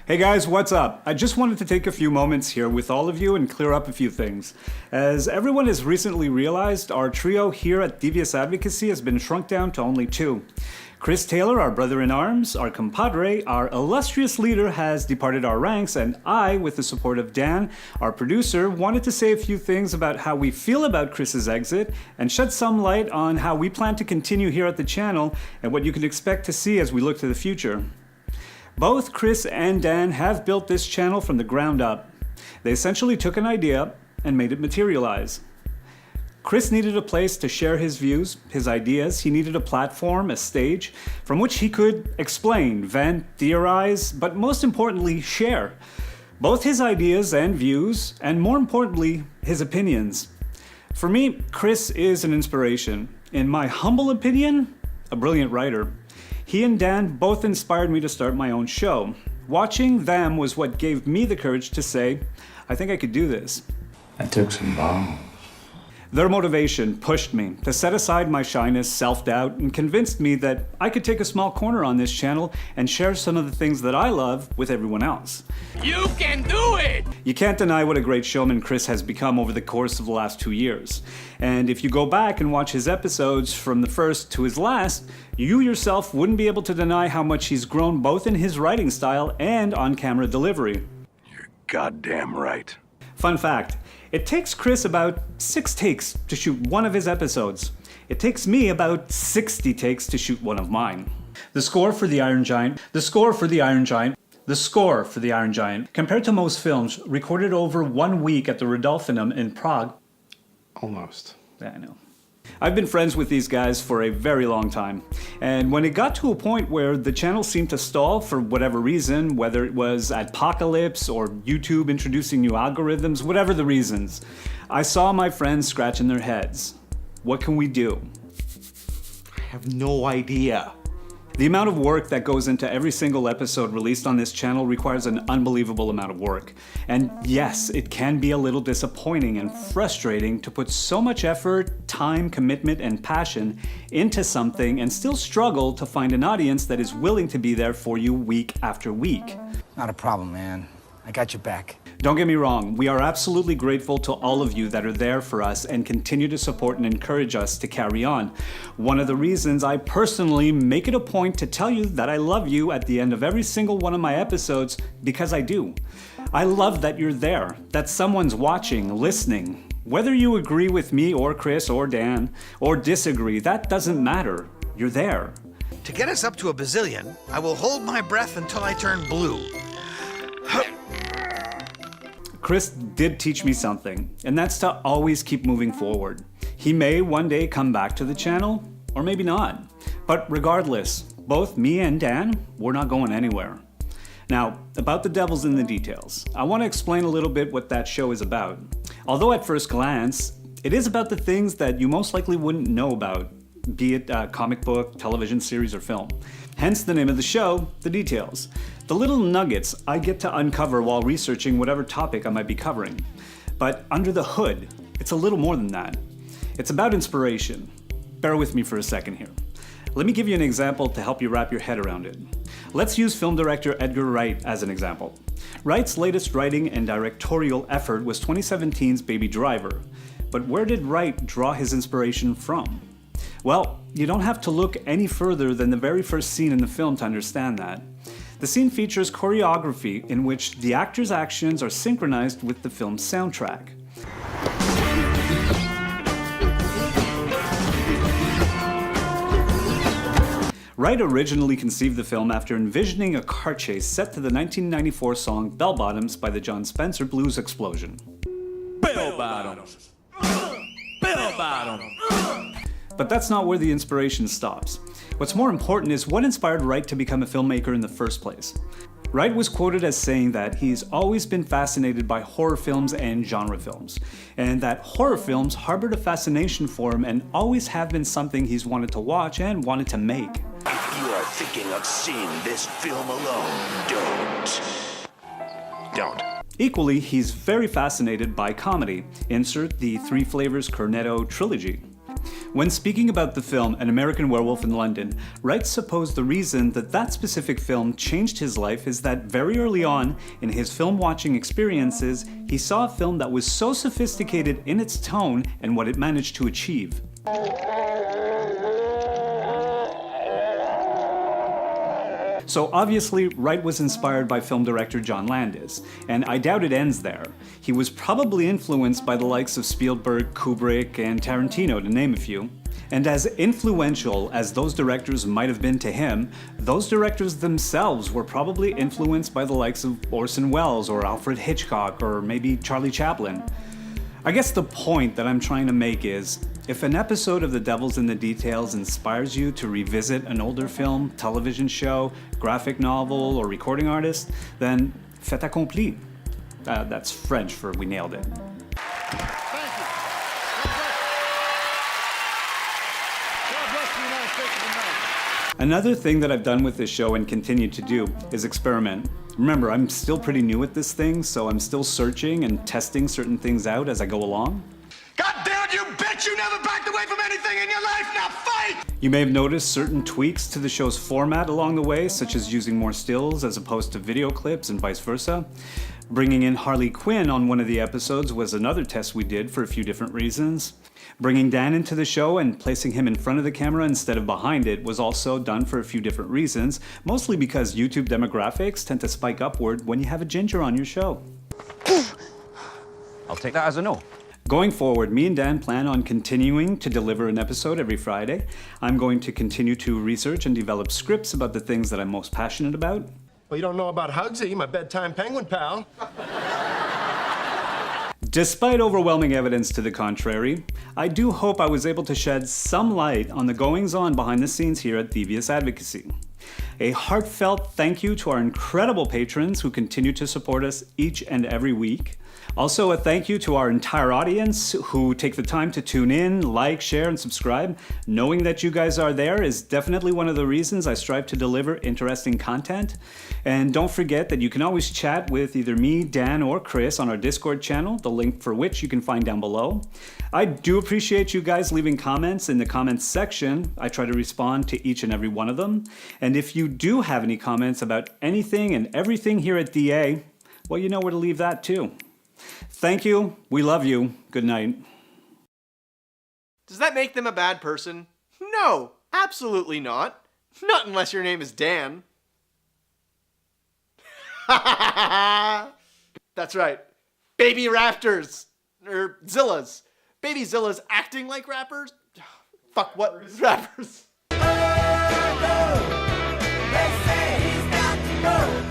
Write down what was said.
Hey guys, what's up? I just wanted to take a few moments here with all of you and clear up a few things. As everyone has recently realized, our trio here at Devious Advocacy has been shrunk down to only two. Chris Taylor, our brother-in-arms, our compadre, our illustrious leader, has departed our ranks, and I, with the support of Dan, our producer, wanted to say a few things about how we feel about Chris's exit and shed some light on how we plan to continue here at the channel and what you can expect to see as we look to the future. Both Chris and Dan have built this channel from the ground up. They essentially took an idea and made it materialize. Chris needed a place to share his views, his ideas. He needed a platform, a stage, from which he could explain, vent, theorize, but most importantly, share. Both his ideas and views, and more importantly, his opinions. For me, Chris is an inspiration. In my humble opinion, a brilliant writer. He and Dan both inspired me to start my own show. Watching them was what gave me the courage to say, I think I could do this. I took some balls. Their motivation pushed me to set aside my shyness, self-doubt, and convinced me that I could take a small corner on this channel and share some of the things that I love with everyone else. You can do it! You can't deny what a great showman Chris has become over the course of the last 2 years. And if you go back and watch his episodes from the first to his last, you yourself wouldn't be able to deny how much he's grown both in his writing style and on-camera delivery. You're goddamn right. Fun fact, it takes Chris about 6 takes to shoot one of his episodes. It takes me about 60 takes to shoot one of mine. The score for the Iron Giant, compared to most films, recorded over 1 week at the Rodolphinum in Prague. Almost. Yeah, I know. I've been friends with these guys for a very long time, and when it got to a point where the channel seemed to stall for whatever reason, whether it was apocalypse or YouTube introducing new algorithms, whatever the reasons, I saw my friends scratching their heads. What can we do? I have no idea. The amount of work that goes into every single episode released on this channel requires an unbelievable amount of work. And yes, it can be a little disappointing and frustrating to put so much effort, time, commitment, and passion into something and still struggle to find an audience that is willing to be there for you week after week. Not a problem, man. I got your back. Don't get me wrong, we are absolutely grateful to all of you that are there for us and continue to support and encourage us to carry on. One of the reasons I personally make it a point to tell you that I love you at the end of every single one of my episodes, because I do. I love that you're there, that someone's watching, listening. Whether you agree with me or Chris or Dan, or disagree, that doesn't matter. You're there. To get us up to a bazillion, I will hold my breath until I turn blue. Chris did teach me something, and that's to always keep moving forward. He may one day come back to the channel, or maybe not. But regardless, both me and Dan, we're not going anywhere. Now, about the devil's in the details, I want to explain a little bit what that show is about. Although at first glance, it is about the things that you most likely wouldn't know about, be it a comic book, television series, or film. Hence the name of the show, The Details. The little nuggets I get to uncover while researching whatever topic I might be covering. But under the hood, it's a little more than that. It's about inspiration. Bear with me for a second here. Let me give you an example to help you wrap your head around it. Let's use film director Edgar Wright as an example. Wright's latest writing and directorial effort was 2017's Baby Driver. But where did Wright draw his inspiration from? Well, you don't have to look any further than the very first scene in the film to understand that. The scene features choreography in which the actors' actions are synchronized with the film's soundtrack. Wright originally conceived the film after envisioning a car chase set to the 1994 song Bell Bottoms by the John Spencer Blues Explosion. Bell bottoms! Bell bottoms! But that's not where the inspiration stops. What's more important is what inspired Wright to become a filmmaker in the first place. Wright was quoted as saying that he's always been fascinated by horror films and genre films, and that horror films harbored a fascination for him and always have been something he's wanted to watch and wanted to make. If you are thinking of seeing this film alone, don't. Equally, he's very fascinated by comedy. Insert the Three Flavors Cornetto trilogy. When speaking about the film An American Werewolf in London, Wright supposed the reason that that specific film changed his life is that very early on in his film watching experiences, he saw a film that was so sophisticated in its tone and what it managed to achieve. So obviously, Wright was inspired by film director John Landis, and I doubt it ends there. He was probably influenced by the likes of Spielberg, Kubrick, and Tarantino, to name a few. And as influential as those directors might have been to him, those directors themselves were probably influenced by the likes of Orson Welles or Alfred Hitchcock or maybe Charlie Chaplin. I guess the point that I'm trying to make is, if an episode of The Devil's in the Details inspires you to revisit an older film, television show, graphic novel, or recording artist, then fait accompli. That's French for we nailed it. Another thing that I've done with this show and continue to do is experiment. Remember, I'm still pretty new at this thing, so I'm still searching and testing certain things out as I go along. God damn it, you bitch! You never backed away from anything in your life! Now fight! You may have noticed certain tweaks to the show's format along the way, such as using more stills as opposed to video clips and vice versa. Bringing in Harley Quinn on one of the episodes was another test we did for a few different reasons. Bringing Dan into the show and placing him in front of the camera instead of behind it was also done for a few different reasons, mostly because YouTube demographics tend to spike upward when you have a ginger on your show. I'll take that as a no. Going forward, me and Dan plan on continuing to deliver an episode every Friday. I'm going to continue to research and develop scripts about the things that I'm most passionate about. Well, you don't know about Hugsy, my bedtime penguin pal. Despite overwhelming evidence to the contrary, I do hope I was able to shed some light on the goings-on behind the scenes here at Devious Advocacy. A heartfelt thank you to our incredible patrons who continue to support us each and every week. Also, a thank you to our entire audience who take the time to tune in, like, share, and subscribe. Knowing that you guys are there is definitely one of the reasons I strive to deliver interesting content. And don't forget that you can always chat with either me, Dan, or Chris on our Discord channel, the link for which you can find down below. I do appreciate you guys leaving comments in the comments section. I try to respond to each and every one of them. And if you do have any comments about anything and everything here at DA, well, you know where to leave that too. Thank you. We love you. Good night. Does that make them a bad person? No, absolutely not. Not unless your name is Dan. That's right. Baby raptors. Or Zillas. Baby Zillas acting like rappers? Fuck, what? Rappers. They say he's got to go.